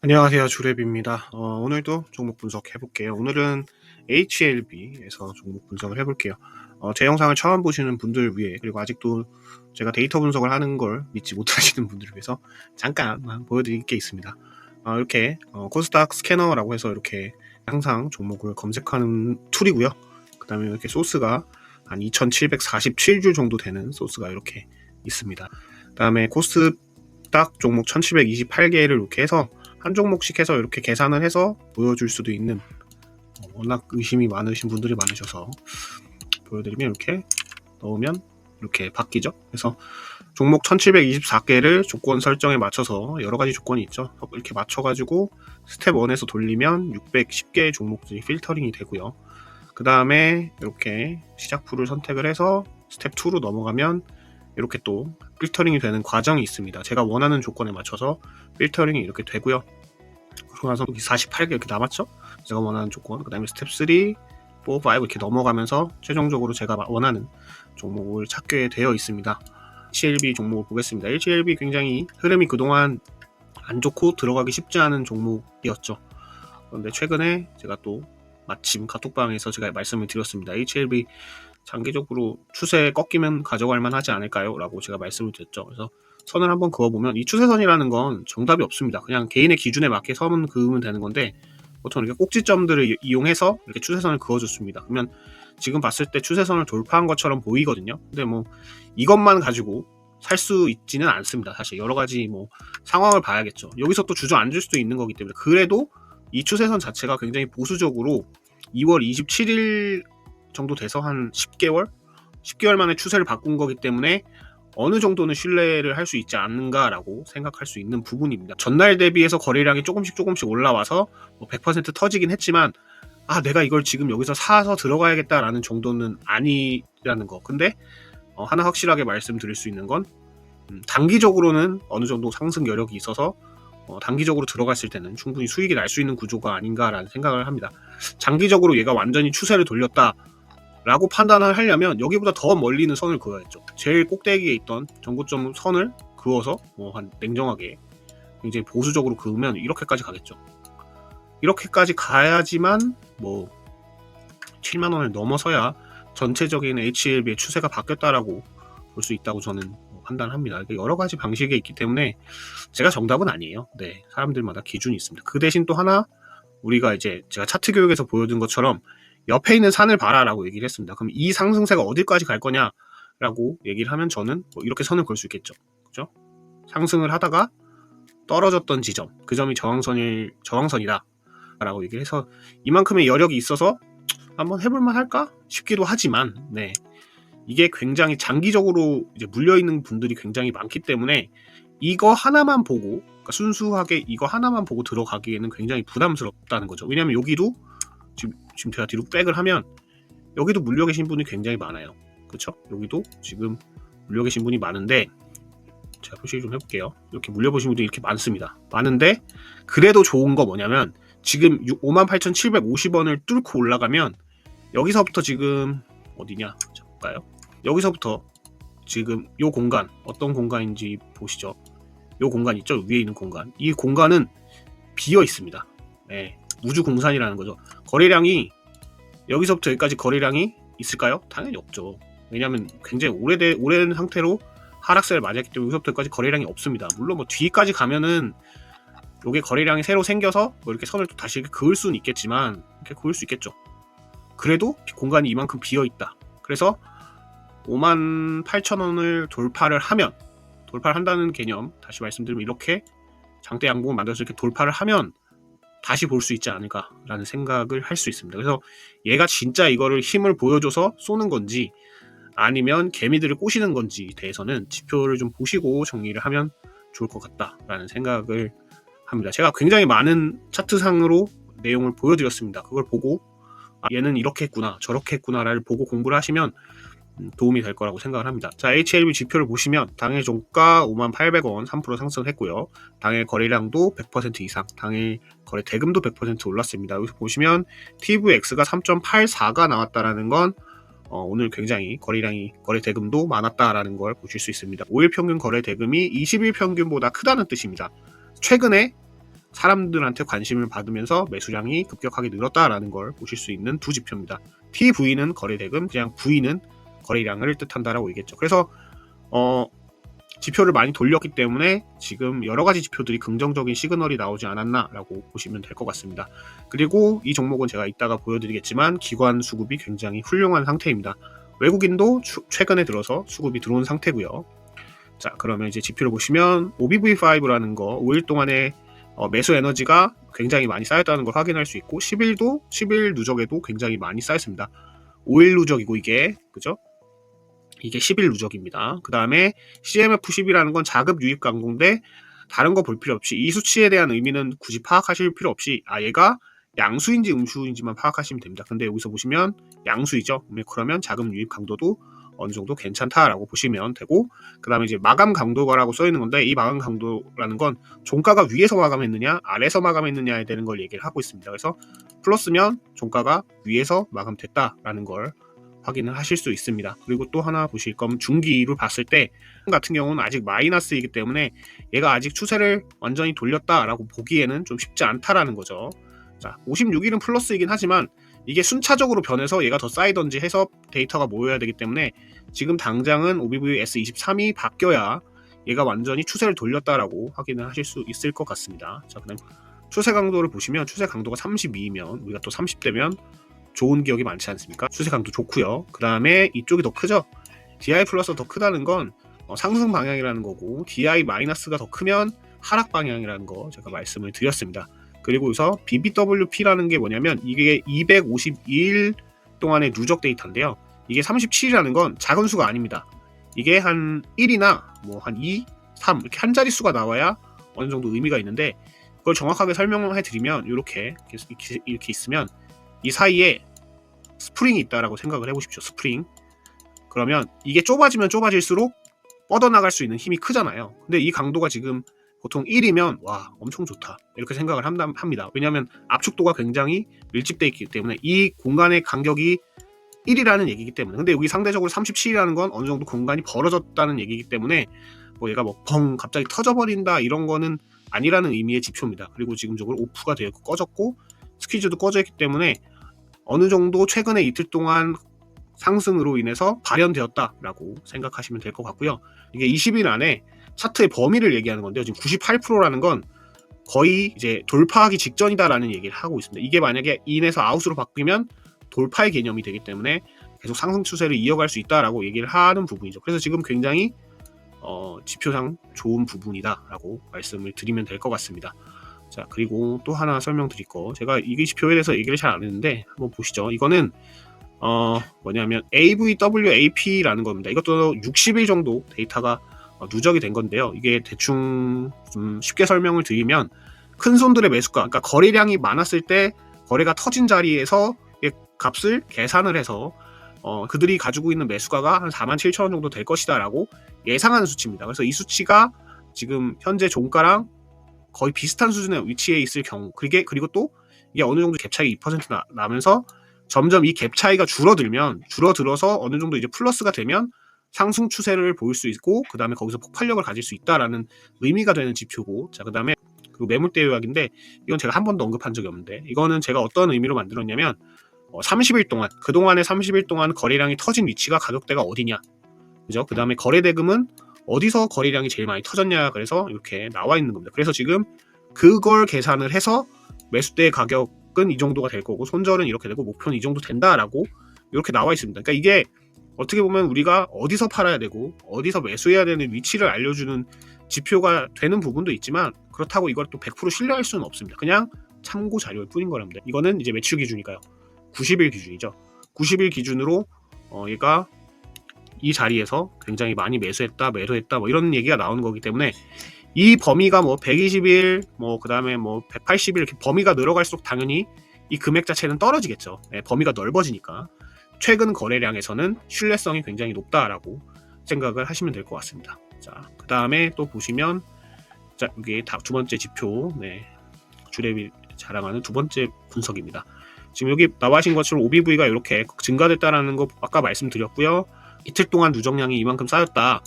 안녕하세요. 주랩입니다. 오늘도 종목 분석 해볼게요. 오늘은 HLB에서 종목 분석을 해볼게요. 제 영상을 처음 보시는 분들 위해, 그리고 아직도 제가 데이터 분석을 하는 걸 믿지 못하시는 분들을 위해서 잠깐만 보여드릴 게 있습니다. 이렇게 코스닥 스캐너라고 해서 이렇게 항상 종목을 검색하는 툴이고요. 그 다음에 이렇게 소스가 한 2747주 정도 되는 소스가 이렇게 있습니다. 그 다음에 코스닥 종목 1728개를 이렇게 해서 한 종목씩 해서 이렇게 계산을 해서 보여줄 수도 있는, 워낙 의심이 많으신 분들이 많으셔서 보여드리면 이렇게 넣으면 이렇게 바뀌죠. 그래서 종목 1724개를 조건 설정에 맞춰서 여러 가지 조건이 있죠. 이렇게 맞춰가지고 스텝 1에서 돌리면 610개의 종목들이 필터링이 되고요. 그 다음에 이렇게 시작풀을 선택을 해서 스텝 2로 넘어가면 이렇게 또 필터링이 되는 과정이 있습니다. 제가 원하는 조건에 맞춰서 필터링이 이렇게 되고요. 그러고 나서 48개 이렇게 남았죠? 제가 원하는 조건. 그 다음에 스텝 3, 4, 5 이렇게 넘어가면서 최종적으로 제가 원하는 종목을 찾게 되어 있습니다. HLB 종목을 보겠습니다. HLB 굉장히 흐름이 그동안 안 좋고 들어가기 쉽지 않은 종목이었죠. 그런데 최근에 제가 또 마침 카톡방에서 제가 말씀을 드렸습니다. HLB 장기적으로 추세 꺾이면 가져갈 만하지 않을까요? 라고 제가 말씀을 드렸죠. 그래서 선을 한번 그어보면 이 추세선이라는 건 정답이 없습니다. 그냥 개인의 기준에 맞게 선을 그으면 되는 건데 보통 이렇게 꼭지점들을 이용해서 이렇게 추세선을 그어줬습니다. 그러면 지금 봤을 때 추세선을 돌파한 것처럼 보이거든요. 근데 뭐 이것만 가지고 살 수 있지는 않습니다. 사실 여러 가지 뭐 상황을 봐야겠죠. 여기서 또 주저앉을 수도 있는 거기 때문에, 그래도 이 추세선 자체가 굉장히 보수적으로 2월 27일 정도 돼서 한 10개월 만에 추세를 바꾼 거기 때문에 어느 정도는 신뢰를 할 수 있지 않는가라고 생각할 수 있는 부분입니다. 전날 대비해서 거래량이 조금씩 올라와서 100% 터지긴 했지만 내가 이걸 지금 여기서 사서 들어가야겠다라는 정도는 아니라는 거. 근데 하나 확실하게 말씀드릴 수 있는 건 단기적으로는 어느 정도 상승 여력이 있어서 단기적으로 들어갔을 때는 충분히 수익이 날 수 있는 구조가 아닌가라는 생각을 합니다. 장기적으로 얘가 완전히 추세를 돌렸다 라고 판단을 하려면 여기보다 더 멀리 있는 선을 그어야죠. 제일 꼭대기에 있던 전고점 선을 그어서 한 냉정하게 굉장히 보수적으로 그으면 이렇게까지 가겠죠. 이렇게까지 가야지만 7만원을 넘어서야 전체적인 HLB의 추세가 바뀌었다라고 볼 수 있다고 저는 판단합니다. 여러 가지 방식이 있기 때문에 제가 정답은 아니에요. 네, 사람들마다 기준이 있습니다. 그 대신 또 하나, 우리가 이제 제가 차트 교육에서 보여준 것처럼 옆에 있는 산을 봐라 라고 얘기를 했습니다. 그럼 이 상승세가 어디까지 갈 거냐 라고 얘기를 하면 저는 이렇게 선을 그을 수 있겠죠. 그죠? 상승을 하다가 떨어졌던 지점, 그 점이 저항선이다 라고 얘기를 해서 이만큼의 여력이 있어서 한번 해볼만 할까 싶기도 하지만, 네, 이게 굉장히 장기적으로 이제 물려있는 분들이 굉장히 많기 때문에 이거 하나만 보고, 그러니까 순수하게 이거 하나만 보고 들어가기에는 굉장히 부담스럽다는 거죠. 왜냐면 여기도 지금 제가 뒤로 백을 하면 여기도 물려 계신 분이 굉장히 많아요. 그렇죠? 여기도 지금 물려 계신 분이 많은데, 제가 표시 좀 해볼게요. 이렇게 물려 보신 분들이 이렇게 많습니다. 많은데 그래도 좋은 거 뭐냐면 지금 58,750원을 뚫고 올라가면 여기서부터 지금 어디냐? 자, 볼까요? 여기서부터 지금 요 공간, 어떤 공간인지 보시죠. 요 공간 있죠? 위에 있는 공간. 이 공간은 비어 있습니다. 네, 우주 공산이라는 거죠. 거래량이 여기서부터 여기까지 거래량이 있을까요? 당연히 없죠. 왜냐하면 굉장히 오래된 상태로 하락세를 맞이했기 때문에 여기서부터 여기까지 거래량이 없습니다. 물론 뒤까지 가면은 요게 거래량이 새로 생겨서 이렇게 선을 또 다시 이렇게 그을 수는 있겠지만, 이렇게 그을 수 있겠죠. 그래도 공간이 이만큼 비어 있다. 그래서 58,000원을 돌파를 한다는 개념, 다시 말씀드리면 이렇게 장대 양봉을 만들어서 이렇게 돌파를 하면 다시 볼 수 있지 않을까라는 생각을 할 수 있습니다. 그래서 얘가 진짜 이거를 힘을 보여줘서 쏘는 건지 아니면 개미들을 꼬시는 건지에 대해서는 지표를 좀 보시고 정리를 하면 좋을 것 같다라는 생각을 합니다. 제가 굉장히 많은 차트상으로 내용을 보여드렸습니다. 그걸 보고 얘는 이렇게 했구나 저렇게 했구나를 보고 공부를 하시면 도움이 될 거라고 생각을 합니다. 자, HLB 지표를 보시면 당일 종가 58,000원 3% 상승했고요. 당일 거래량도 100% 이상, 당일 거래 대금도 100% 올랐습니다. 여기서 보시면 TVX가 3.84가 나왔다라는 건 오늘 굉장히 거래 대금도 많았다라는 걸 보실 수 있습니다. 5일 평균 거래 대금이 20일 평균보다 크다는 뜻입니다. 최근에 사람들한테 관심을 받으면서 매수량이 급격하게 늘었다라는 걸 보실 수 있는 두 지표입니다. TV는 거래대금, 그냥 V는 거래량을 뜻한다라고 얘기했죠. 그래서 지표를 많이 돌렸기 때문에 지금 여러 가지 지표들이 긍정적인 시그널이 나오지 않았나라고 보시면 될 것 같습니다. 그리고 이 종목은 제가 이따가 보여드리겠지만 기관 수급이 굉장히 훌륭한 상태입니다. 외국인도 최근에 들어서 수급이 들어온 상태고요. 자, 그러면 이제 지표를 보시면 OBV5라는 거 5일 동안에 매수 에너지가 굉장히 많이 쌓였다는 걸 확인할 수 있고 10일 누적에도 굉장히 많이 쌓였습니다. 5일 누적이고 이게 그죠? 이게 10일 누적입니다. 그 다음에 CMF10이라는 건 자급 유입 강도인데 다른 거 볼 필요 없이 이 수치에 대한 의미는 굳이 파악하실 필요 없이 얘가 양수인지 음수인지만 파악하시면 됩니다. 근데 여기서 보시면 양수이죠. 그러면 자급 유입 강도도 어느 정도 괜찮다라고 보시면 되고, 그 다음에 이제 마감 강도가라고 써 있는 건데 이 마감 강도라는 건 종가가 위에서 마감했느냐 아래에서 마감했느냐에 대한 걸 얘기를 하고 있습니다. 그래서 플러스면 종가가 위에서 마감됐다라는 걸 확인을 하실 수 있습니다. 그리고 또 하나 보실 거면 중기로 봤을 때 같은 경우는 아직 마이너스이기 때문에 얘가 아직 추세를 완전히 돌렸다라고 보기에는 좀 쉽지 않다라는 거죠. 자, 56일은 플러스이긴 하지만 이게 순차적으로 변해서 얘가 더 쌓이던지 해서 데이터가 모여야 되기 때문에 지금 당장은 OBV S23이 바뀌어야 얘가 완전히 추세를 돌렸다라고 확인을 하실 수 있을 것 같습니다. 자, 그다음 추세 강도를 보시면 추세 강도가 32면 우리가 또 30대면 좋은 기억이 많지 않습니까? 추세 강도 좋고요. 그 다음에 이쪽이 더 크죠. DI 플러스가 더 크다는 건 상승 방향이라는 거고 DI 마이너스가 더 크면 하락 방향이라는 거 제가 말씀을 드렸습니다. 그리고 여기서 BBWP라는 게 뭐냐면 이게 252일 동안의 누적 데이터인데요. 이게 37이라는 건 작은 수가 아닙니다. 이게 한 1이나 뭐 한 2, 3 이렇게 한 자릿수가 나와야 어느 정도 의미가 있는데 그걸 정확하게 설명을 해드리면 이렇게 있으면 이 사이에 스프링이 있다라고 생각을 해보십시오. 스프링. 그러면 이게 좁아지면 좁아질수록 뻗어나갈 수 있는 힘이 크잖아요. 근데 이 강도가 지금 보통 1이면 와 엄청 좋다 이렇게 생각을 합니다. 왜냐하면 압축도가 굉장히 밀집되어 있기 때문에 이 공간의 간격이 1이라는 얘기이기 때문에. 근데 여기 상대적으로 37이라는 건 어느 정도 공간이 벌어졌다는 얘기이기 때문에 뭐 얘가 뭐 펑 갑자기 터져버린다 이런 거는 아니라는 의미의 지표입니다. 그리고 지금 저걸 오프가 되어 있고 꺼졌고 스퀴즈도 꺼져 있기 때문에 어느 정도 최근에 이틀 동안 상승으로 인해서 발현되었다라고 생각하시면 될 것 같고요. 이게 20일 안에 차트의 범위를 얘기하는 건데요. 지금 98%라는 건 거의 이제 돌파하기 직전이다라는 얘기를 하고 있습니다. 이게 만약에 인에서 아웃으로 바뀌면 돌파의 개념이 되기 때문에 계속 상승 추세를 이어갈 수 있다라고 얘기를 하는 부분이죠. 그래서 지금 굉장히 지표상 좋은 부분이다라고 말씀을 드리면 될 것 같습니다. 자, 그리고 또 하나 설명드릴 거, 제가 이 지표에 대해서 얘기를 잘 안 했는데 한번 보시죠. 이거는 뭐냐면 AVWAP라는 겁니다. 이것도 60일 정도 데이터가 누적이 된 건데요. 이게 대충 좀 쉽게 설명을 드리면 큰 손들의 매수가, 그러니까 거래량이 많았을 때 거래가 터진 자리에서 값을 계산을 해서 그들이 가지고 있는 매수가가 한 47,000원 정도 될 것이다 라고 예상하는 수치입니다. 그래서 이 수치가 지금 현재 종가랑 거의 비슷한 수준의 위치에 있을 경우, 그리고 또 이게 어느 정도 갭 차이 2% 나면서 점점 이 갭 차이가 줄어들어서 어느 정도 이제 플러스가 되면 상승 추세를 보일 수 있고, 그 다음에 거기서 폭발력을 가질 수 있다라는 의미가 되는 지표고, 자, 그 다음에 매물대 요약인데 이건 제가 한 번도 언급한 적이 없는데, 이거는 제가 어떤 의미로 만들었냐면 30일 동안, 그동안의 30일 동안 거래량이 터진 위치가 가격대가 어디냐, 그죠? 그 다음에 거래대금은 어디서 거래량이 제일 많이 터졌냐, 그래서 이렇게 나와 있는 겁니다. 그래서 지금 그걸 계산을 해서 매수대의 가격은 이 정도가 될 거고 손절은 이렇게 되고 목표는 이 정도 된다라고 이렇게 나와 있습니다. 그러니까 이게 어떻게 보면 우리가 어디서 팔아야 되고 어디서 매수해야 되는 위치를 알려주는 지표가 되는 부분도 있지만, 그렇다고 이걸 또 100% 신뢰할 수는 없습니다. 그냥 참고 자료일 뿐인 거랍니다. 이거는 이제 매출 기준이니까요. 90일 기준이죠. 90일 기준으로 얘가 이 자리에서 굉장히 많이 매수했다 뭐 이런 얘기가 나오는 거기 때문에 이 범위가 뭐 120일 그 다음에 뭐 180일 이렇게 범위가 늘어갈수록 당연히 이 금액 자체는 떨어지겠죠. 범위가 넓어지니까 최근 거래량에서는 신뢰성이 굉장히 높다라고 생각을 하시면 될 것 같습니다. 자, 그 다음에 또 보시면, 자, 이게 두 번째 지표, 주랩이 자랑하는 두 번째 분석입니다. 지금 여기 나와신 것처럼 OBV가 이렇게 증가됐다라는 거 아까 말씀드렸고요. 이틀 동안 누적량이 이만큼 쌓였다.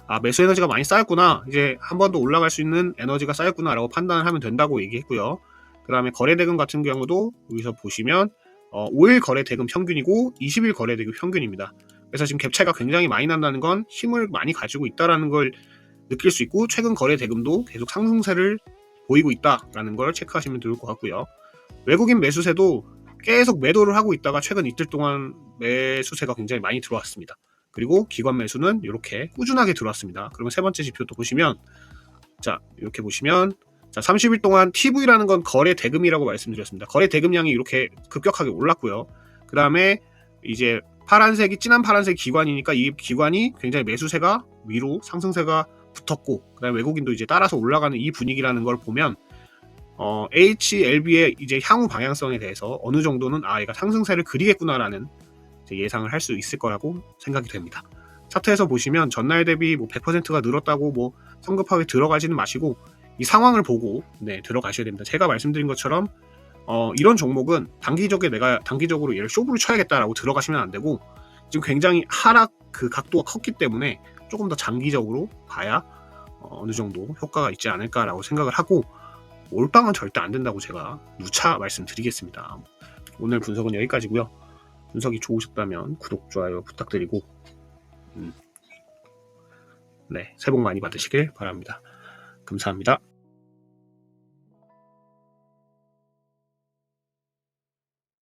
아, 매수 에너지가 많이 쌓였구나, 이제 한 번 더 올라갈 수 있는 에너지가 쌓였구나 라고 판단을 하면 된다고 얘기했고요. 그 다음에 거래대금 같은 경우도 여기서 보시면 5일 거래대금 평균이고 20일 거래대금 평균입니다. 그래서 지금 갭 차이가 굉장히 많이 난다는 건 힘을 많이 가지고 있다는 걸 느낄 수 있고, 최근 거래대금도 계속 상승세를 보이고 있다라는 걸 체크하시면 좋을 것 같고요. 외국인 매수세도 계속 매도를 하고 있다가 최근 이틀 동안 매수세가 굉장히 많이 들어왔습니다. 그리고 기관 매수는 이렇게 꾸준하게 들어왔습니다. 그러면 세 번째 지표도 보시면, 자, 이렇게 보시면, 자, 30일 동안 TV라는 건 거래 대금이라고 말씀드렸습니다. 거래 대금량이 이렇게 급격하게 올랐고요. 그 다음에 이제 파란색이 진한 파란색 기관이니까 이 기관이 굉장히 매수세가 위로 상승세가 붙었고, 그 다음에 외국인도 이제 따라서 올라가는 이 분위기라는 걸 보면 HLB의 이제 향후 방향성에 대해서 어느 정도는 얘가 상승세를 그리겠구나라는 예상을 할 수 있을 거라고 생각이 됩니다. 차트에서 보시면 전날 대비 100%가 늘었다고 성급하게 들어가지는 마시고 이 상황을 보고 들어가셔야 됩니다. 제가 말씀드린 것처럼 이런 종목은 단기적으로 얘를 쇼부를 쳐야겠다라고 들어가시면 안 되고, 지금 굉장히 하락 그 각도가 컸기 때문에 조금 더 장기적으로 봐야 어느 정도 효과가 있지 않을까라고 생각을 하고, 몰빵은 절대 안 된다고 제가 누차 말씀드리겠습니다. 오늘 분석은 여기까지고요. 분석이 좋으셨다면 구독, 좋아요 부탁드리고 새해 복 많이 받으시길 바랍니다. 감사합니다.